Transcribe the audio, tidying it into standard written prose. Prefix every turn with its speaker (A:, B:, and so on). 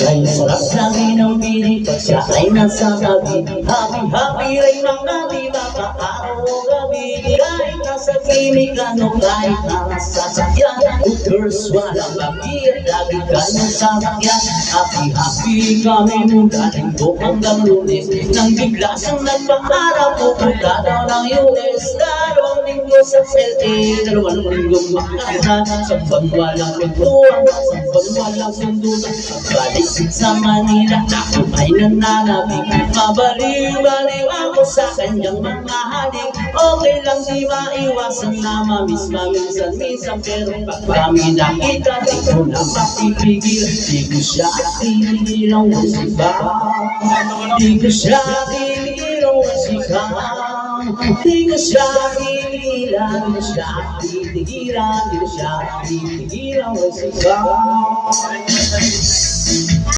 A: Ay sarap namin ang bini pag siya ay nasa tabi. Happy-happy rin mga di makaaraw o gabi. Kahit nasa kimik ano, kahit nasa sakyan. Hookers, walang gabi at lagi kayong sasakyan. Happy-happy kami mula linggo hanggang Lunes. Nang bigla siyang nagpaharap, pupunta daw ng US. Dalawang linggo sa LA, dalawang linggo makakita. Sampang walang pintuan, sampang walang sundutan. Balik sa Manila, ako ay nananabik. Mabaliw-baliw ako sa kanyang mga halik. Okay lang di maiwasan na maminsan-minsan. Pero pag kami nakita, di ko na mapipigil. Di ko siya tinigilang wasigang. Di ko siya tinigilang wasigang. Di ko siya tinigilan, di ko siya tinigilan, di ko siya tinigilan wasigang.